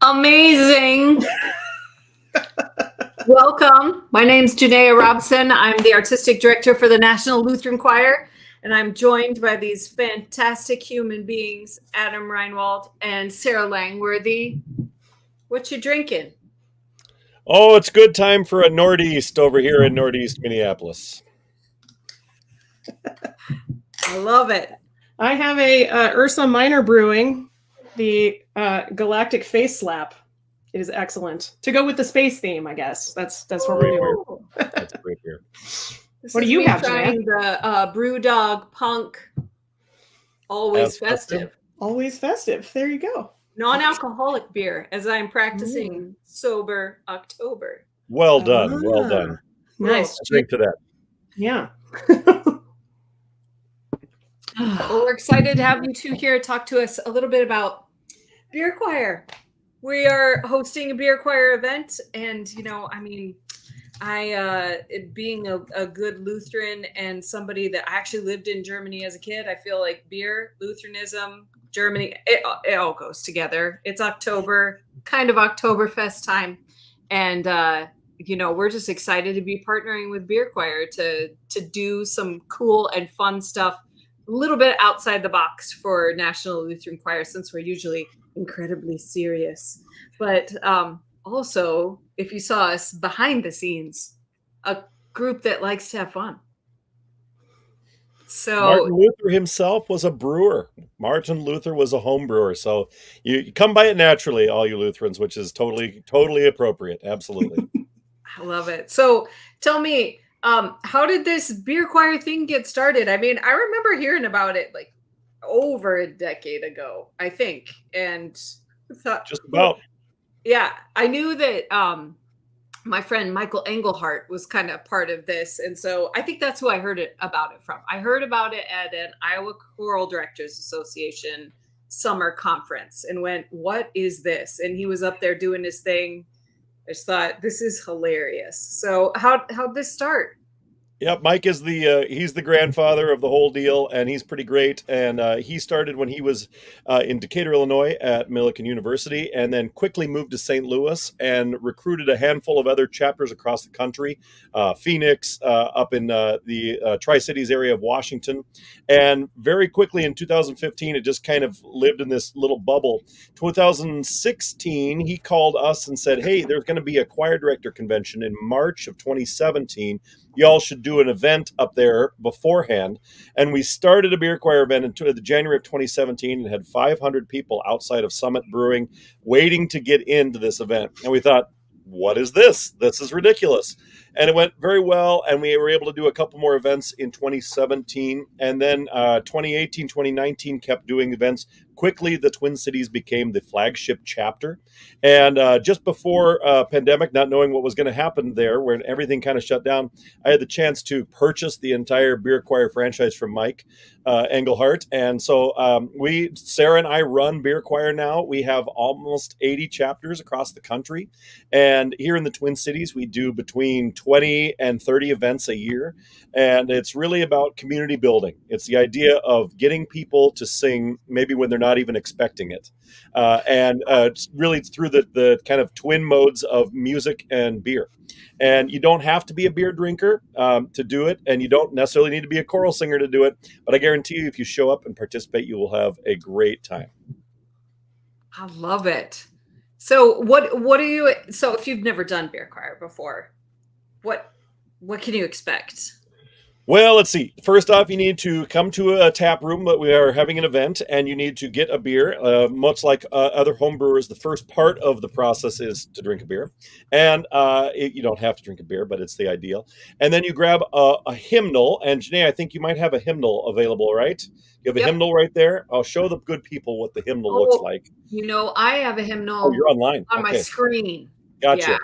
Amazing. Welcome. My name's Jennaya Robison. I'm the artistic director for the National Lutheran Choir, and I'm joined by these fantastic human beings, Adam Reinwald and Sara Langworthy. What you drinking? Oh, it's good time for a Northeast over here in Northeast Minneapolis. I love it. I have a Ursa Minor Brewing, the Galactic Face Slap. It is excellent to go with the space theme. I guess that's what we're doing. That's great beer. What do you have, trying the Brewdog Punk. Always festive. Always festive. There you go. Non-alcoholic beer, as I'm practicing sober October. Well done. Well done. Nice. Drink to that. Yeah. Well, we're excited to have you two here talk to us a little bit about Beer Choir. We are hosting a Beer Choir event, and being a good Lutheran and somebody that actually lived in Germany as a kid, I feel like beer, Lutheranism, Germany, it all goes together. It's October, kind of Oktoberfest time, and we're just excited to be partnering with Beer Choir to do some cool and fun stuff, a little bit outside the box for National Lutheran Choir, since we're usually incredibly serious. But also, if you saw us behind the scenes, a group that likes to have fun. So Martin Luther himself was a brewer. Martin Luther was a home brewer. So you come by it naturally, all you Lutherans, which is totally appropriate. Absolutely. I love it. So tell me, how did this Beer Choir thing get started? I mean, I remember hearing about it like over a decade ago, I think. And thought, just about. Yeah, I knew that my friend Michael Engelhardt was kind of part of this. And so I think that's who I heard about it from. I heard about it at an Iowa Choral Directors Association summer conference and went, what is this? And he was up there doing his thing. I just thought, this is hilarious. So how'd this start? Yeah, Mike is he's the grandfather of the whole deal, and he's pretty great. And he started when he was in Decatur, Illinois at Millikan University, and then quickly moved to St. Louis and recruited a handful of other chapters across the country, Phoenix, up in the Tri-Cities area of Washington. And very quickly in 2015, it just kind of lived in this little bubble. 2016, he called us and said, hey, there's going to be a choir director convention in March of 2017. Y'all should do an event up there beforehand. And we started a beer choir event in the January of 2017 and had 500 people outside of Summit Brewing waiting to get into this event. And we thought, what is this? This is ridiculous. And it went very well. And we were able to do a couple more events in 2017. And then 2018, 2019 kept doing events. Quickly, the Twin Cities became the flagship chapter. And just before pandemic, not knowing what was going to happen there, when everything kind of shut down, I had the chance to purchase the entire Beer Choir franchise from Mike Engelhardt. And so Sara and I run Beer Choir now. We have almost 80 chapters across the country. And here in the Twin Cities, we do between 20 and 30 events a year. And it's really about community building. It's the idea of getting people to sing maybe when they're not even expecting it. And really through the kind of twin modes of music and beer. And you don't have to be a beer drinker to do it. And you don't necessarily need to be a choral singer to do it. But I guarantee you, if you show up and participate, you will have a great time. I love it. So so if you've never done Beer Choir before, what can you expect? Well, let's see. First off, you need to come to a tap room, but we are having an event, and you need to get a beer. Much like other home brewers, the first part of the process is to drink a beer. And you don't have to drink a beer, but it's the ideal. And then you grab a hymnal. And Jennaya, I think you might have a hymnal available, right? You have a hymnal right there. I'll show the good people what the hymnal looks like. I have a hymnal. Oh, you're online. On my screen. Gotcha. Yeah.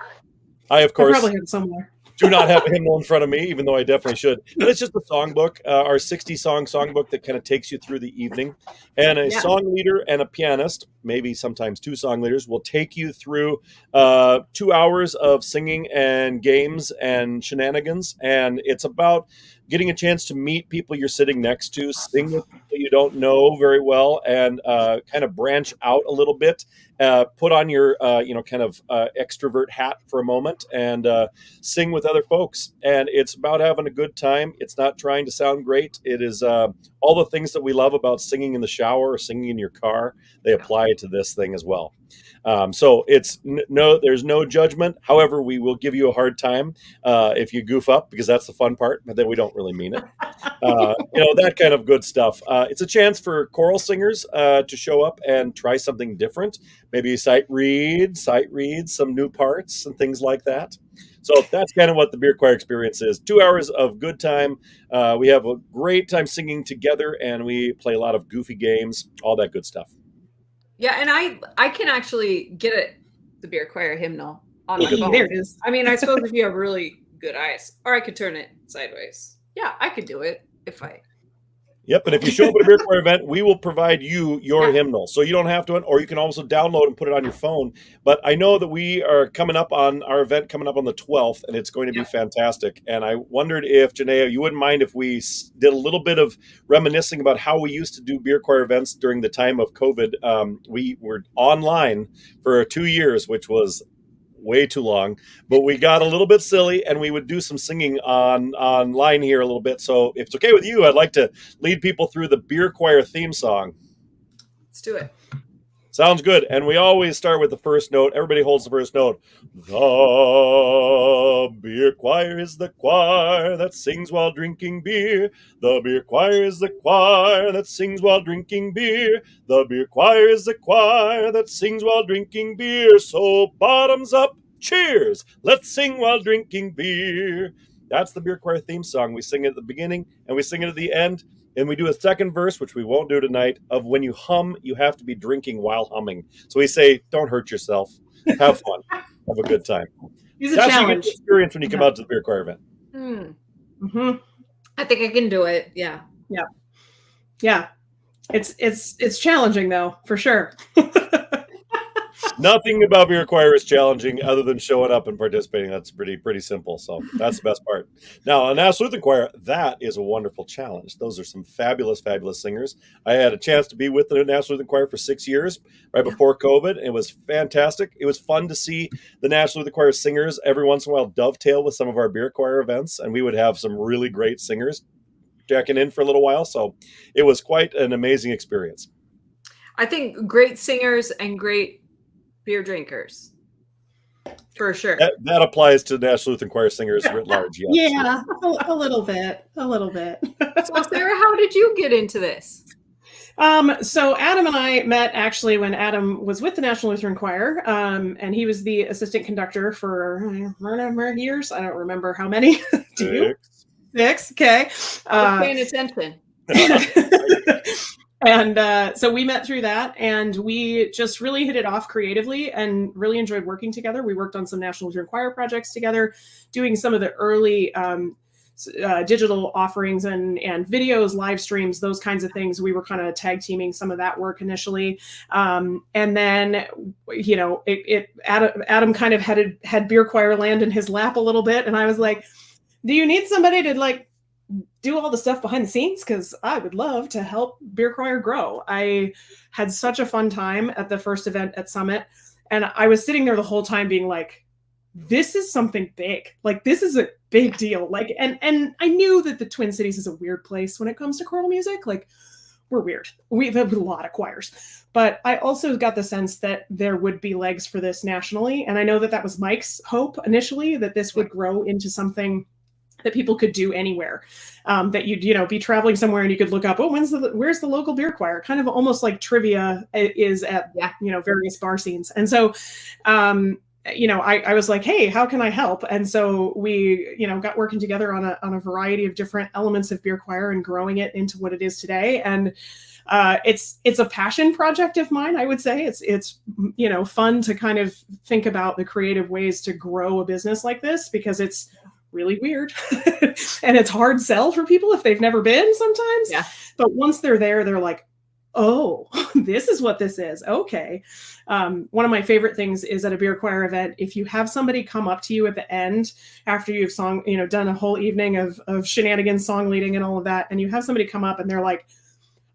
I, of course, probably have it somewhere. Do not have a hymnal in front of me, even though I definitely should. But it's just a songbook, our 60-song songbook that kind of takes you through the evening. And a song leader and a pianist, maybe sometimes two song leaders, will take you through 2 hours of singing and games and shenanigans. And it's about getting a chance to meet people you're sitting next to, sing with people you don't know very well, and kind of branch out a little bit. Put on your extrovert hat for a moment and sing with other folks. And it's about having a good time. It's not trying to sound great. It is all the things that we love about singing in the shower or singing in your car. They apply to this thing as well. So it's there's no judgment. However, we will give you a hard time if you goof up, because that's the fun part, but then we don't really mean it. That kind of good stuff. It's a chance for choral singers to show up and try something different. Maybe sight read some new parts and things like that. So that's kind of what the beer choir experience is. 2 hours of good time. We have a great time singing together, and we play a lot of goofy games, all that good stuff. Yeah, and I can actually get the beer choir hymnal on my phone. There it is. I mean, I suppose if you have really good eyes, or I could turn it sideways. Yeah, I could do it if I. Yep, and if you show up at a beer choir event, we will provide you your hymnal. So you don't have to, or you can also download and put it on your phone. But I know that we are coming up on our event coming up on the 12th, and it's going to be fantastic. And I wondered if, Jennaya, you wouldn't mind if we did a little bit of reminiscing about how we used to do beer choir events during the time of COVID. We were online for 2 years, which was way too long, but we got a little bit silly, and we would do some singing online here a little bit. So if it's okay with you, I'd like to lead people through the beer choir theme song. Let's do it. Sounds good. And we always start with the first note. Everybody holds the first note. The beer choir is the choir that sings while drinking beer. The beer choir is the choir that sings while drinking beer. The beer choir is the choir that sings while drinking beer. So bottoms up, cheers. Let's sing while drinking beer. That's the beer choir theme song. We sing it at the beginning and we sing it at the end. And we do a second verse, which we won't do tonight, of when you hum, you have to be drinking while humming. So we say, don't hurt yourself. Have fun. Have a good time. It's a That's challenge. your experience when you come out to the beer choir event. Mm-hmm. I think I can do it. Yeah. It's challenging though, for sure. Nothing about beer choir is challenging other than showing up and participating. That's pretty simple. So that's the best part. Now, a National Lutheran Choir, that is a wonderful challenge. Those are some fabulous singers. I had a chance to be with the National Lutheran Choir for 6 years, right before COVID. It was fantastic. It was fun to see the National Lutheran Choir singers every once in a while dovetail with some of our beer choir events, and we would have some really great singers checking in for a little while. So it was quite an amazing experience. I think great singers and great beer drinkers, for sure. That applies to National Lutheran Choir singers writ large. Yes. Yeah, a little bit. So, Sarah, how did you get into this? So Adam and I met actually when Adam was with the National Lutheran Choir, and he was the assistant conductor for years. I don't remember how many. Do you? 6. Okay. I was paying attention. And so we met through that, and we just really hit it off creatively and really enjoyed working together. We worked on some National Lutheran Choir projects together, doing some of the early digital offerings and videos, live streams, those kinds of things. We were kind of tag teaming some of that work initially. And then, Adam kind of had beer choir land in his lap a little bit. And I was like, do you need somebody to do all the stuff behind the scenes? Because I would love to help beer choir grow. I had such a fun time at the first event at Summit, and I was sitting there the whole time being like, this is something big. This is a big deal. And I knew that the Twin Cities is a weird place when it comes to choral music. We're weird. We have a lot of choirs, but I also got the sense that there would be legs for this nationally. And I know that was Mike's hope initially, that this would grow into something that people could do anywhere, that you'd, be traveling somewhere and you could look up, where's the local beer choir? Kind of almost like trivia is at, various bar scenes. And so, I was like, hey, how can I help? And so we, got working together on a variety of different elements of beer choir and growing it into what it is today. And it's a passion project of mine, I would say. It's fun to kind of think about the creative ways to grow a business like this, because it's really weird and it's hard sell for people if they've never been sometimes. Yeah. But once they're there, they're like, oh, this is what this is. Okay. One of my favorite things is at a beer choir event, if you have somebody come up to you at the end after you've done a whole evening of shenanigans, song leading and all of that, and you have somebody come up and they're like,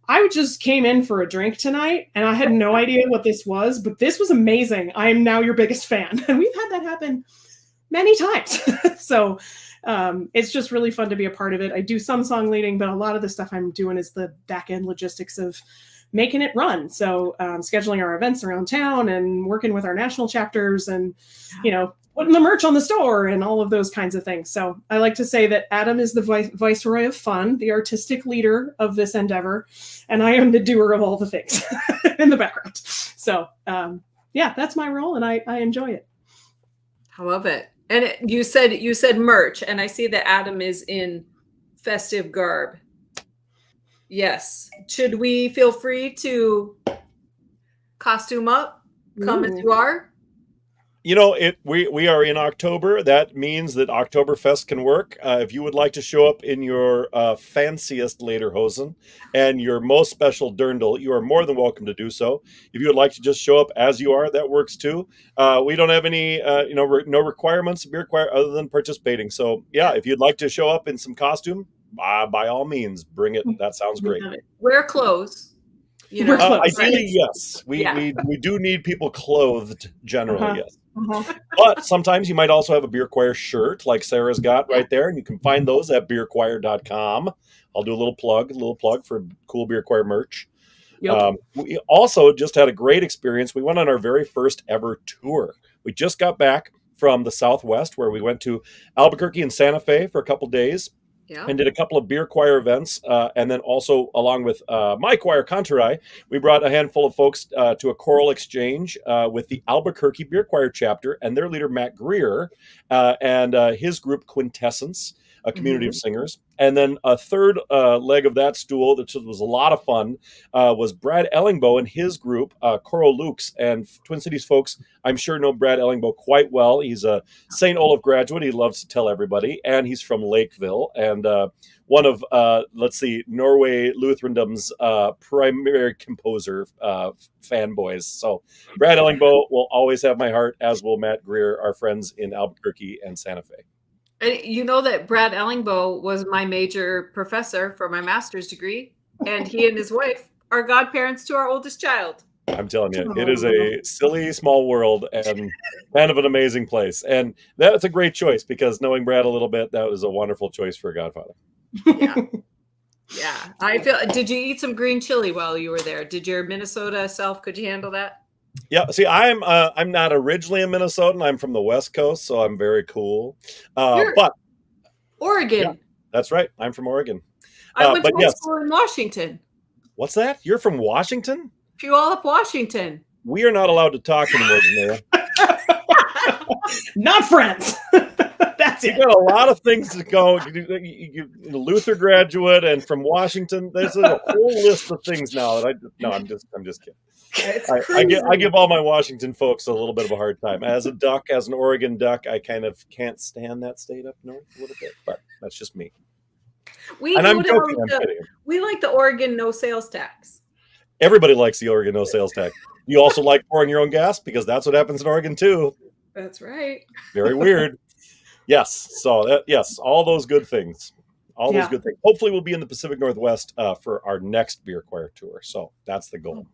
I just came in for a drink tonight and I had no idea what this was, but this was amazing. I am now your biggest fan. And we've had that happen many times. So it's just really fun to be a part of it. I do some song leading, but a lot of the stuff I'm doing is the back end logistics of making it run. So scheduling our events around town and working with our national chapters and, putting the merch on the store and all of those kinds of things. So I like to say that Adam is the Viceroy of Fun, the artistic leader of this endeavor, and I am the doer of all the things in the background. So that's my role, and I enjoy it. I love it. And you said merch, and I see that Adam is in festive garb. Yes. Should we feel free to costume up? Come as you are? We are in October. That means that Oktoberfest can work. If you would like to show up in your fanciest lederhosen and your most special dirndl, you are more than welcome to do so. If you would like to just show up as you are, that works too. We don't have any, no requirements of beer choir other than participating. So yeah, if you'd like to show up in some costume, by all means, bring it. That sounds great. Wear clothes. Ideally, yes. We do need people clothed generally, yes. But sometimes you might also have a beer choir shirt like Sarah's got right there, and you can find those at beerchoir.com. I'll do a little plug for cool beer choir merch. Yep. We also just had a great experience. We went on our very first ever tour. We just got back from the Southwest, where we went to Albuquerque and Santa Fe for a couple days. Yeah. And did a couple of beer choir events. And then also, along with my choir, Contorai, we brought a handful of folks to a choral exchange with the Albuquerque Beer Choir chapter and their leader, Matt Greer, and his group, Quintessence, a community of singers. And then a third leg of that stool, that was a lot of fun, was Brad Ellingbo and his group, Coro Lukes. And Twin Cities folks, I'm sure, know Brad Ellingbo quite well. He's a St. Olaf graduate. He loves to tell everybody. And he's from Lakeville. And one of, Norway Lutherandom's primary composer fanboys. So Brad Ellingbo will always have my heart, as will Matt Greer, our friends in Albuquerque and Santa Fe. And you know that Brad Ellingbo was my major professor for my master's degree, and he and his wife are godparents to our oldest child. I'm telling you, it is a silly small world and kind of an amazing place. And that's a great choice, because knowing Brad a little bit, that was a wonderful choice for a godfather. Yeah. Yeah. Did you eat some green chili while you were there? Did your Minnesota self, could you handle that? Yeah, see, I'm not originally a Minnesotan. I'm from the West Coast, so I'm very cool. But Oregon. Yeah, that's right. I'm from Oregon. I went to high school in Washington. What's that? You're from Washington? Puyallup, Washington. We are not allowed to talk anymore, Jennaya. Not friends. That's it. You got a lot of things to go. You Luther graduate and from Washington. There's a whole list of things now that I'm just kidding. I give all my Washington folks a little bit of a hard time. As an Oregon duck, I kind of can't stand that state up north a little bit, but that's just me. I'm joking. I'm kidding. We like the Oregon no sales tax. Everybody likes the Oregon no sales tax. You also like pouring your own gas, because that's what happens in Oregon too. That's right. Very weird. Yes. So all those good things. Those good things. Hopefully we'll be in the Pacific Northwest for our next beer choir tour. So that's the goal.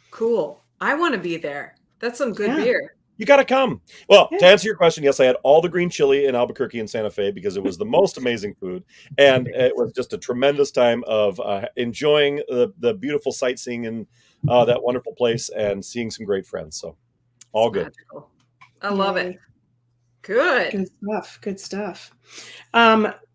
Cool. I want to be there. That's some good beer. You got to come. Well, to answer your question, yes, I had all the green chili in Albuquerque and Santa Fe, because it was the most amazing food. And it was just a tremendous time of enjoying the beautiful sightseeing in that wonderful place and seeing some great friends. So all good. Magical. I love it. Good. Good stuff.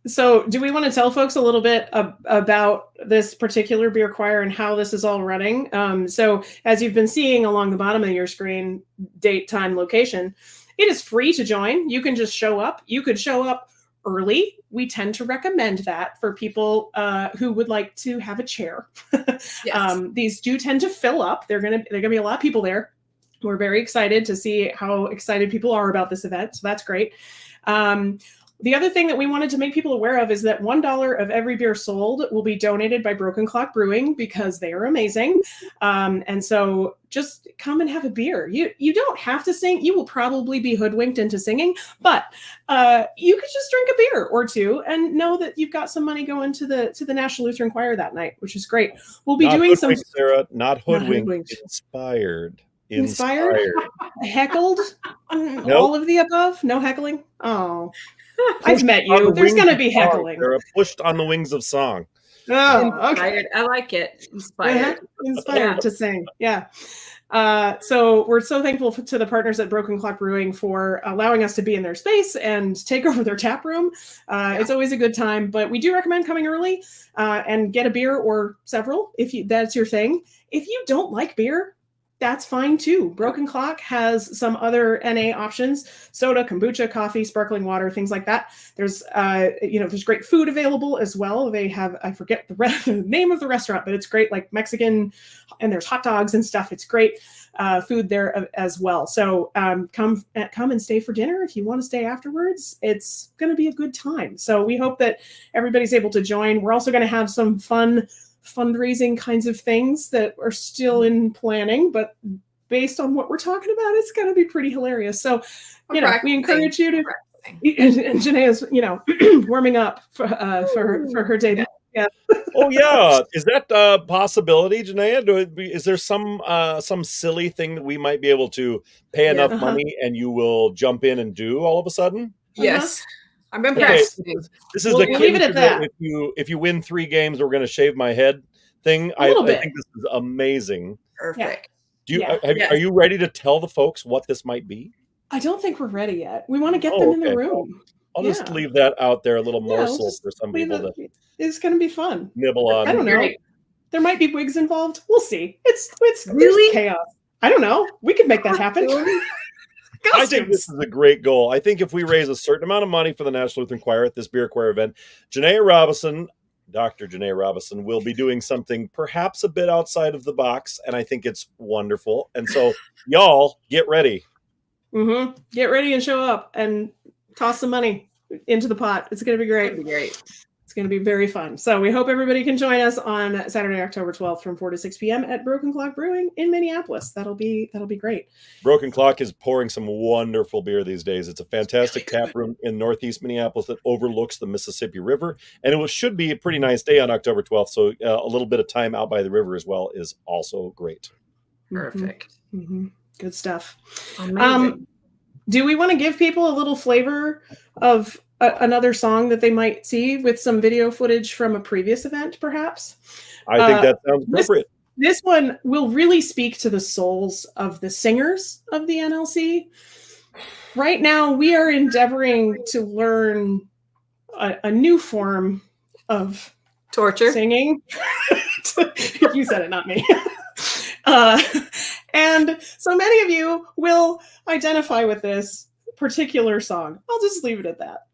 So do we want to tell folks a little bit about this particular beer choir and how this is all running? So as you've been seeing along the bottom of your screen, date, time, location, it is free to join. You can just show up. You could show up early. We tend to recommend that for people who would like to have a chair. Yes. These do tend to fill up. They're gonna be a lot of people there. We're very excited to see how excited people are about this event. So that's great. The other thing that we wanted to make people aware of is that $1 of every beer sold will be donated by Broken Clock Brewing because they are amazing. And so just come and have a beer. You don't have to sing. You will probably be hoodwinked into singing, but you could just drink a beer or two and know that you've got some money going to the National Lutheran Choir that night, which is great. We'll be Not doing some Sarah, not hoodwinked, hoodwinked. Inspired. Heckled, Nope. all of the above. No heckling. Oh, I've met you. There's going to be heckling. Sarah, pushed on the wings of song. Oh, Inspired. okay. I like it. Inspired. Inspired to sing. Yeah. So we're so thankful to the partners at Broken Clock Brewing for allowing us to be in their space and take over their tap room. It's always a good time, but we do recommend coming early and get a beer or several if that's your thing. If you don't like beer, that's fine too. Broken Clock has some other NA options: soda, kombucha, coffee, sparkling water, things like that. There's there's great food available as well. They have, I forget the name of the restaurant, but it's great, like Mexican, and there's hot dogs and stuff. It's great food there as well. So come and stay for dinner if you want to stay afterwards. It's going to be a good time. So we hope that everybody's able to join. We're also going to have some fun fundraising kinds of things that are still in planning, but based on what we're talking about, it's going to be pretty hilarious. So, we encourage you to, and Jennaya's, warming up for her debut. Yeah. Oh yeah, is that a possibility, Jennaya? Is there some silly thing that we might be able to pay enough money and you will jump in and do all of a sudden? Yes. I'm impressed. Okay. This is We'll leave it at that. If you win 3 games, we're going to shave my head thing. I think this is amazing. Perfect. Are you ready to tell the folks what this might be? I don't think we're ready yet. We want to get them in the room. I'll just leave that out there, a little morsel for some people to. It's going to be fun. Nibble on. I don't know. There might be wigs involved. We'll see. It's really chaos. I don't know. We could make that happen. I think this is a great goal. I think if we raise a certain amount of money for the National Lutheran Choir at this beer choir event, Dr. Jennaya Robison will be doing something perhaps a bit outside of the box, and I think it's wonderful. And so, y'all, get ready. Mm-hmm. Get ready and show up and toss some money into the pot. It's going to be great. It'll be great. It's going to be very fun. So we hope everybody can join us on Saturday, October 12th from 4 to 6 p.m. at Broken Clock Brewing in Minneapolis. That'll be great. Broken Clock is pouring some wonderful beer these days. It's a fantastic tap room in Northeast Minneapolis that overlooks the Mississippi River. And it should be a pretty nice day on October 12th. So a little bit of time out by the river as well is also great. Perfect. Mm-hmm. Good stuff. Amazing. Do we want to give people a little flavor of another song that they might see with some video footage from a previous event, perhaps? I think that sounds appropriate. This one will really speak to the souls of the singers of the NLC. Right now, we are endeavoring to learn a new form of torture singing. You said it, not me. And so many of you will identify with this particular song. I'll just leave it at that.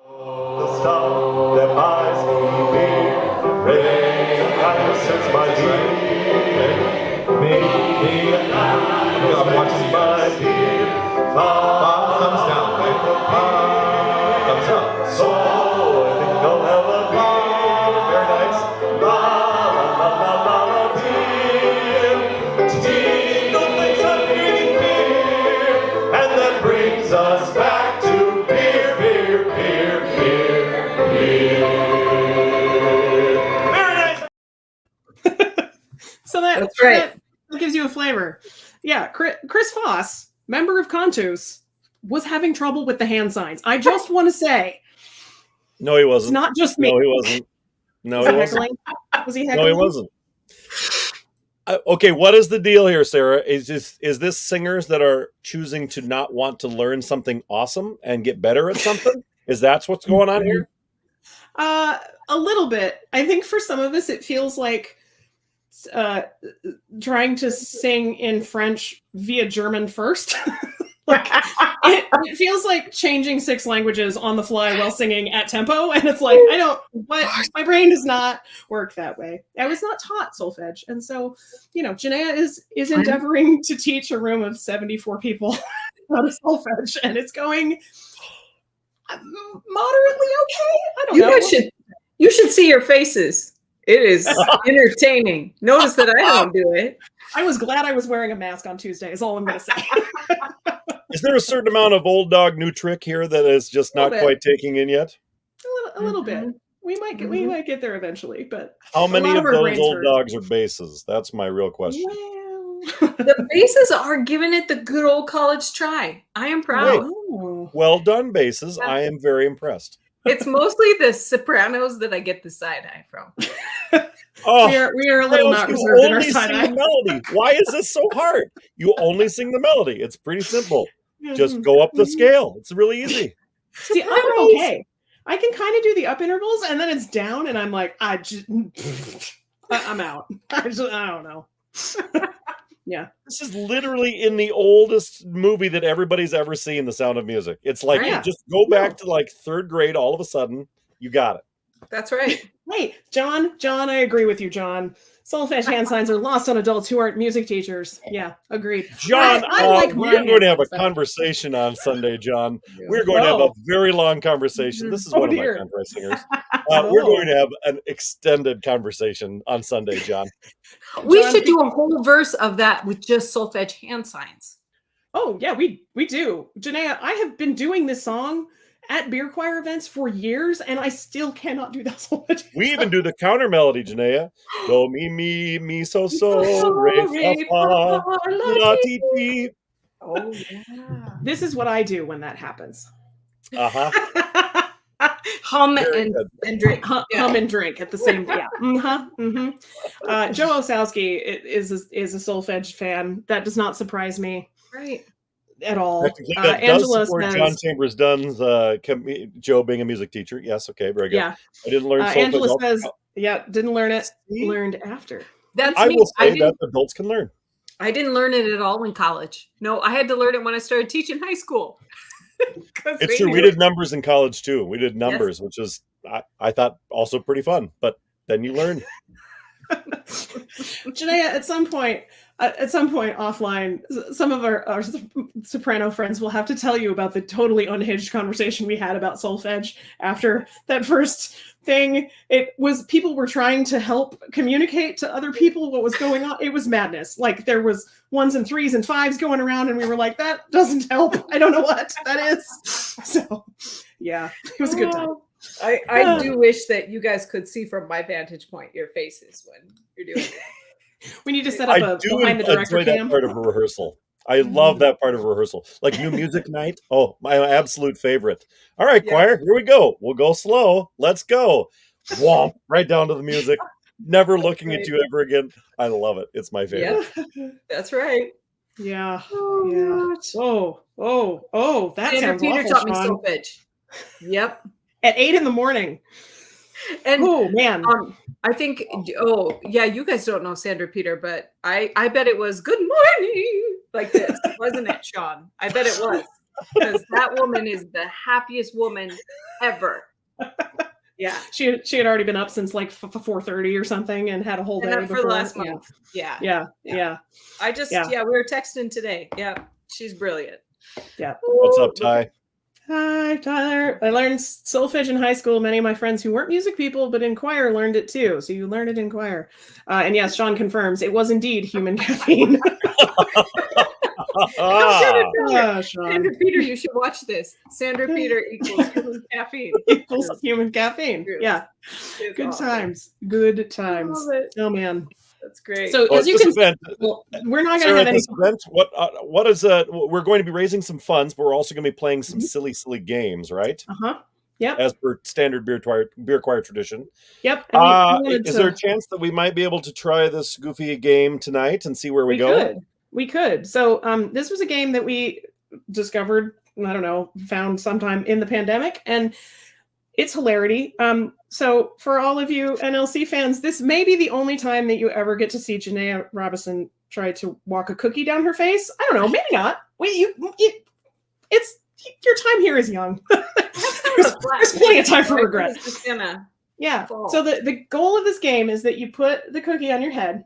The stuff that buys me beer, rain, kindness my dream. Maybe I'm watching my beer. Thumbs down, thumbs up. So I think I'll have a beer. Very nice. La la la la la beer. Jingle thinks I'm drinking beer, and that brings us back to beer, beer, beer, beer, beer. Very nice. So that's right. That gives you a flavor. Yeah, Chris Foss, member of Contus, was having trouble with the hand signs. I just want to say. No, he wasn't. It's not just me. No, he wasn't. No, he wasn't. Was he heckling? No, he wasn't. Okay, what is the deal here, Sarah? Is this singers that are choosing to not want to learn something awesome and get better at something? Is that what's going on here? A little bit. I think for some of us, it feels like trying to sing in French via German first. It feels like changing 6 languages on the fly while singing at tempo, and it's like my brain does not work that way. I was not taught solfege, and so Jennaya is endeavoring to teach a room of 74 people out of solfege, and it's going moderately okay. I don't You know. guys you should see your faces. It is entertaining. Notice that I don't do it. I was glad I was wearing a mask on Tuesday, is all I'm going to say. Is there a certain amount of old dog new trick here that is just not quite taking in yet? A little bit. We might get there eventually, but how many of those old hurt. dogs are basses? That's my real question. Well, The basses are giving it the good old college try. I am proud. oh. Well done, basses. Yeah. I am very impressed. It's mostly the sopranos that I get the side eye from. Oh, We are a little not reserved in our only side sing eye. the melody. Why is this so hard? You only sing the melody. It's pretty simple. Just go up the scale. It's really easy. See, I'm okay. I can kind of do the up intervals, and then it's down, and I'm like, I'm out. I don't know. Yeah. This is literally in the oldest movie that everybody's ever seen, The Sound of Music. It's like, Yeah. you just go back to like 3rd grade, all of a sudden, you got it. That's right. Hey, John, I agree with you, John. Solfege hand signs are lost on adults who aren't music teachers. Yeah, agreed. John, I like we're mine going to have a hand signs. conversation on Sunday, John. We're going to have a very long conversation. This is one dear. of my contrast singers. We're going to have an extended conversation on Sunday, John. We John, should do a whole verse of that with just solfege hand signs. Oh, yeah, we do. Jennaya, I have been doing this song at beer choir events for years, and I still cannot do that solfege. We even do the counter melody, Jennaya. Do, mi, so, re, fa, la, ti, ti. Oh, yeah. This is what I do when that happens. Uh-huh. Hum Very and, good. and drink. Hum and drink at the same time. Yeah. Joe Osowski is a solfege fan. That does not surprise me Right. at all. That does Angela support says, John Chambers Dunn's Joe being a music teacher. Yes, okay, very good. yeah. I didn't learn solfege. Angela says, yeah, didn't learn it. See? Learned after. That's I me. will say that adults can learn. I didn't learn it at all in college. No, I had to learn it when I started teaching high school. It's true. We did numbers in college too. We did numbers, which is I thought also pretty fun. But then you learn. Jennaya, at some point offline, some of our soprano friends will have to tell you about the totally unhinged conversation we had about solfege after that first thing. It was people were trying to help communicate to other people what was going on. It was madness. Like there was 1s and 3s and 5s going around, and we were like, that doesn't help. I don't know what that is. So yeah, it was a good time. I do wish that you guys could see from my vantage point your faces when you're doing it. We need to set up a behind the director enjoy cam. that part of a rehearsal. I love that part of a rehearsal. Like new music night. Oh, my absolute favorite. All right, choir, here we go. We'll go slow. Let's go. Womp, right down to the music. Never looking at you ever again. I love it. It's my favorite. Yeah, that's right. Yeah. Oh, Yeah. gosh. Oh, that Sandra sounds Peter awful, taught me Sean. solfege. Yep. At 8 a.m. And Oh man. I think, oh yeah, you guys don't know Sandra Peter, but I bet it was good morning like this, wasn't it, Sean? I bet it was, because that woman is the happiest woman ever. Yeah. She had already been up since like 4:30 or something and had a whole And day that before. for the last month. Yeah. Yeah. I just, we were texting today. Yeah. She's brilliant. Yeah. What's up, Ty? Hi, Tyler. I learned solfege in high school. Many of my friends who weren't music people, but in choir learned it too. So you learned it in choir. And yes, Sean confirms it was indeed human caffeine. Sandra Sean. Peter, you should watch this. Sandra Peter equals human caffeine. Equals human caffeine. Yeah. It's Good awesome. times. Good times. Love it. Oh man. That's great. So as you this can event, well, we're not going to Sarah, have any. this event, what is we're going to be raising some funds, but we're also going to be playing some silly games, right? Yep. As per standard beer choir tradition. Yep. And we wanted is to- there a chance that we might be able to try this goofy game tonight and see where we go? We could. So this was a game that we discovered, I don't know, found sometime in the pandemic, and it's hilarity. So for all of you NLC fans, this may be the only time that you ever get to see Jennaya Robison try to walk a cookie down her face. I don't know, maybe not. It's your time here is young. There's plenty of time for regret. Yeah. So the goal of this game is that you put the cookie on your head.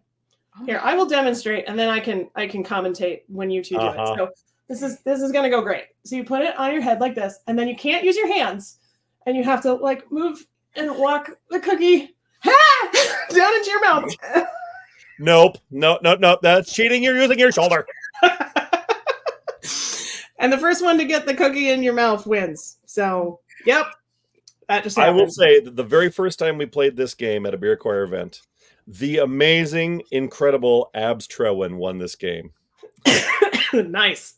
Here, I will demonstrate, and then I can commentate when you two do it. So This is gonna go great. So you put it on your head like this, and then you can't use your hands, and you have to like move and walk the cookie down into your mouth. Nope. No. That's cheating. You're using your shoulder. And the first one to get the cookie in your mouth wins. So, yep. That just happened. I will say that the very first time we played this game at a beer choir event, the amazing, incredible Abs Trewin won this game. Nice.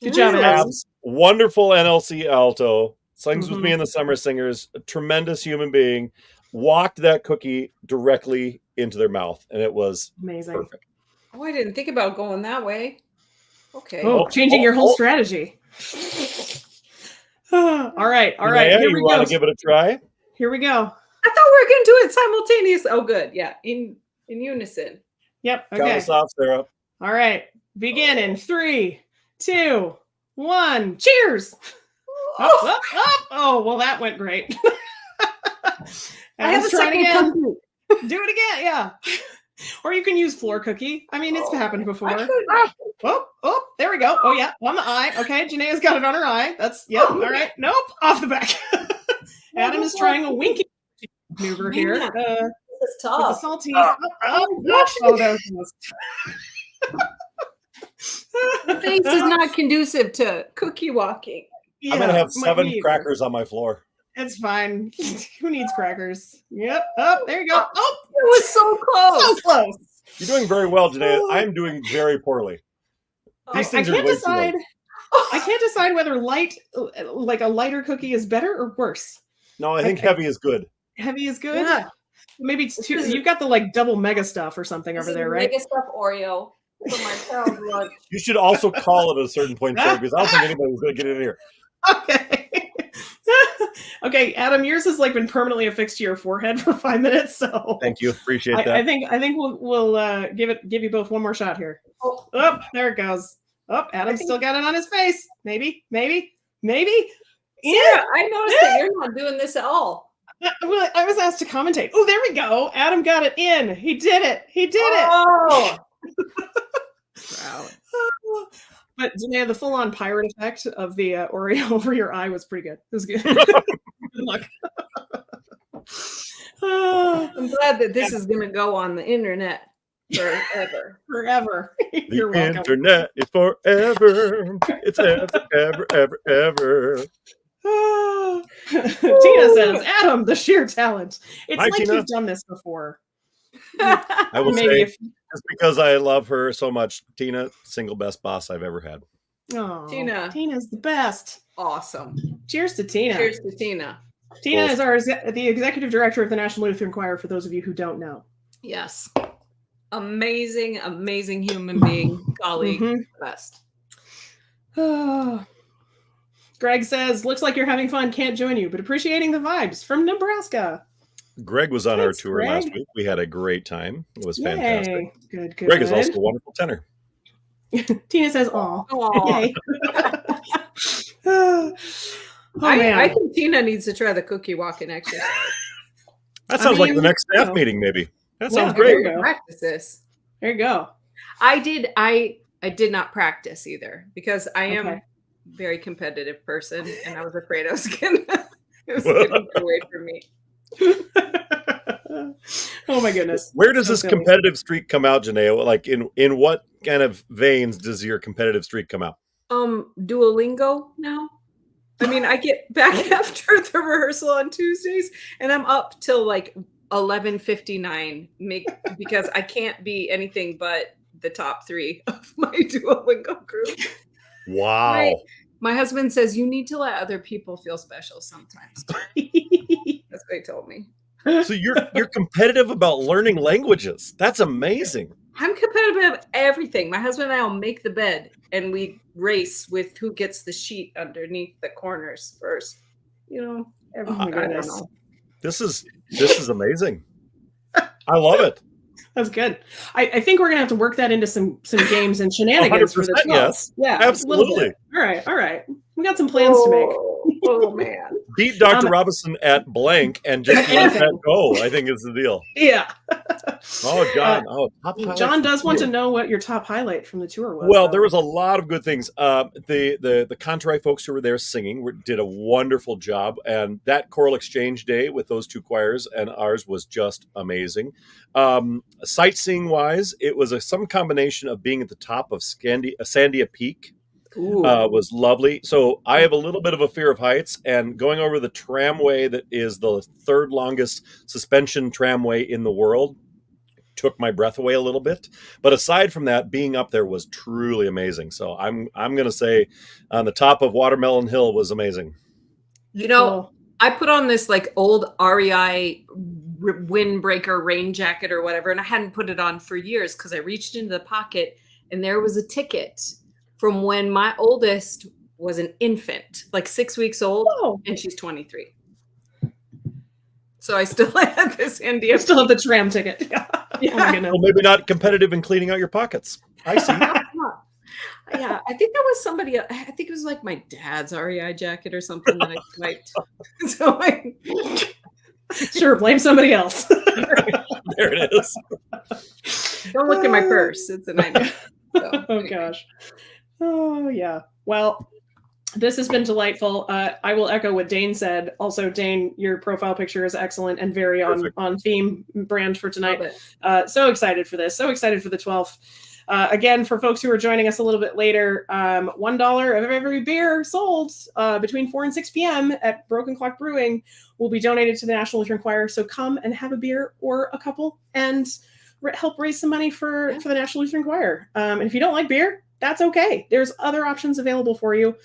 Good job, Abs. Wonderful NLC alto. Sings with me in the Summer Singers. A tremendous human being. Walked that cookie directly into their mouth, and it was amazing. Perfect. Oh, I didn't think about going that way. Okay. Changing your whole strategy. All right. Jennaya, here we go. Want to give it a try? Here we go. I thought we were going to do it simultaneously. Oh, good. Yeah, in unison. Yep. Okay. Count us off, Sarah. All right. Begin in 3, 2, 1. Cheers. Oh, well, that went great. I have a second again. Do it again, yeah. Or you can use floor cookie. I mean, it's happened before. Oh, there we go. Oh, yeah, on the eye. Okay, Jennaya's got it on her eye. All right. Nope, off the back. Adam is trying a winky maneuver here. This is tough. With the salty. There it goes. The face is not conducive to cookie walking. Yeah, I'm going to have 7 crackers on my floor. It's fine. Who needs crackers? Yep. Oh, there you go. Oh, it was so close. So close. You're doing very well, Jennaya. I'm doing very poorly. I can't decide. I can't decide whether like a lighter cookie is better or worse. No, I think heavy is good. Heavy is good? Yeah. Maybe it's too. You've got the like double mega stuff or something over there, right? Mega stuff Oreo for my child's lunch. You should also call it at a certain point, Sarah, because I don't think anybody's going to get in here. Okay. Okay, Adam, yours has like been permanently affixed to your forehead for 5 minutes. So thank you, appreciate that. I think we'll give you both one more shot here. Oh, there it goes. Oh, Adam's still got it on his face. Maybe. Yeah, Yeah, I noticed that you're not doing this at all. Well, I was asked to commentate. Oh, there we go. Adam got it in. He did it. Oh. Proud. But Jennaya, the full-on pirate effect of the Oreo over your eye was pretty good. It was good. Good luck. I'm glad that this is going to go on the internet forever. Forever. You're welcome. Internet is forever. It's ever. Tina says, Adam, the sheer talent. It's Hi, like Tina. you've done this before. I will say, just because I love her so much, Tina, single best boss I've ever had. Oh, Tina. Tina's the best. Awesome. Cheers to Tina. Cheers to Tina. Tina is the executive director of the National Lutheran Choir, for those of you who don't know. Yes. Amazing human being, colleague, best. Greg says, looks like you're having fun, can't join you, but appreciating the vibes from Nebraska. Greg was on our tour last week. We had a great time. It was fantastic. Yay. Good. Greg is also a wonderful tenor. Tina says, aw. Yay. Man. I think Tina needs to try the cookie walking exercise. That sounds like the next staff meeting, maybe. That sounds great. Practice this. There you go. I did not practice either because I am a very competitive person and I was afraid I was going to get away from me. Oh my goodness. Where does this competitive streak come out, Jennaya? Like in what kind of veins does your competitive streak come out? Duolingo now. I mean, I get back after the rehearsal on Tuesdays and I'm up till like 11:59 because I can't be anything but the top 3 of my Duolingo group. Wow. My husband says you need to let other people feel special sometimes. That's what he told me. So you're competitive about learning languages. That's amazing. I'm competitive about everything. My husband and I will make the bed and we race with who gets the sheet underneath the corners first. You know, everything. I don't know. This is amazing. I love it. That's good. I think we're gonna have to work that into some games and shenanigans for the 12. Yes. Yeah, absolutely. All right. We got some plans to make. Oh man. Beat Dr. Robison at blank and just let that go, I think is the deal. Yeah. Oh, John. Top highlight John does from want tour. to know what your top highlight from the tour was. Well, though. there was a lot of good things. The Contrai folks who were there singing did a wonderful job, and that choral exchange day with those two choirs and ours was just amazing. Sightseeing wise, it was some combination of being at the top of Sandia Peak. Was lovely. So I have a little bit of a fear of heights, and going over the tramway that is the third longest suspension tramway in the world took my breath away a little bit. But aside from that, being up there was truly amazing. So I'm going to say on the top of Watermelon Hill was amazing. You know, I put on this like old REI windbreaker rain jacket or whatever, and I hadn't put it on for years because I reached into the pocket and there was a ticket from when my oldest was an infant, like 6 weeks old, and she's 23. So I still had this India. I still have the tram ticket. Yeah. Well, maybe not competitive in cleaning out your pockets. I see. Yeah, I think that was somebody. I think it was like my dad's REI jacket or something that I liked. So sure, blame somebody else. There it is. Don't look at my purse. It's a nightmare. So, oh gosh. Oh yeah. Well, this has been delightful. I will echo what Dane said. Also, Dane, your profile picture is excellent and very on theme brand for tonight. So excited for this. So excited for the 12th. Again, for folks who are joining us a little bit later, $1 of every beer sold between 4 and 6 p.m. at Broken Clock Brewing will be donated to the National Lutheran Choir. So come and have a beer or a couple and help raise some money for the National Lutheran Choir. And if you don't like beer, that's okay. There's other options available for you.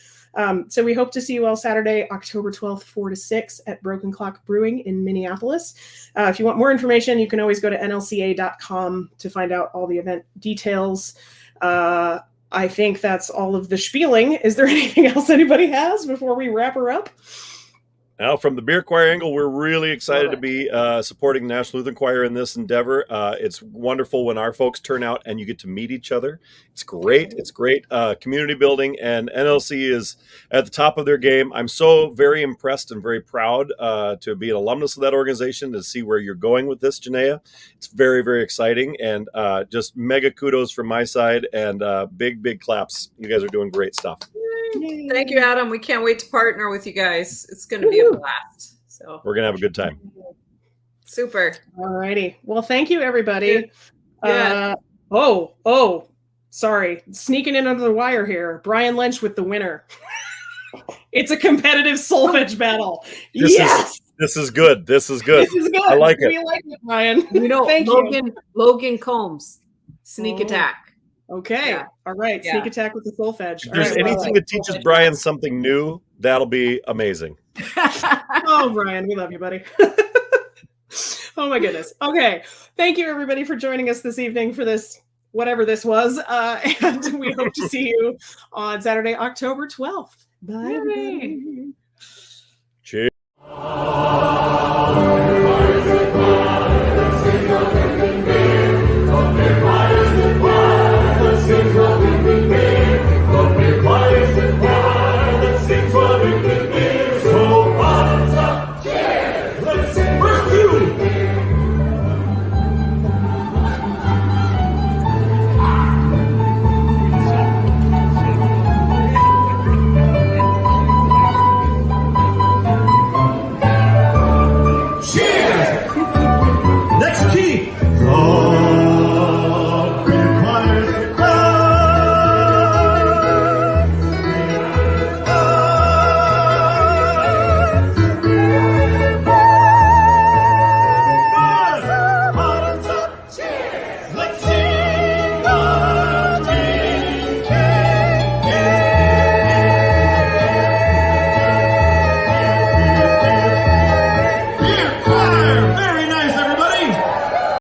So we hope to see you all Saturday, October 12th, 4 to 6 at Broken Clock Brewing in Minneapolis. If you want more information, you can always go to nlca.com to find out all the event details. I think that's all of the spieling. Is there anything else anybody has before we wrap her up? Now, from the beer choir angle, we're really excited to be supporting the National Lutheran Choir in this endeavor. It's wonderful when our folks turn out and you get to meet each other. It's great. It's great community building, and NLC is at the top of their game. I'm so very impressed and very proud to be an alumnus of that organization, to see where you're going with this, Jennaya. It's very, very exciting, and just mega kudos from my side, and big claps. You guys are doing great stuff. Thank you, Adam. We can't wait to partner with you guys. It's going to be a blast. So we're going to have a good time. Super. All righty. Well, thank you, everybody. Yeah. Sorry. Sneaking in under the wire here. Brian Lynch with the winner. It's a competitive solfege battle. This is good. This is good. I like it. We like it, Brian. You know, Thank you. Logan Combs, Sneak Attack. Okay. Yeah. All right. Yeah. Sneak attack with the solfege. If there's anything that teaches Brian something new, that'll be amazing. Oh, Brian, we love you, buddy. Oh my goodness. Okay. Thank you, everybody, for joining us this evening for this, whatever this was. And we hope to see you on Saturday, October 12th. Bye.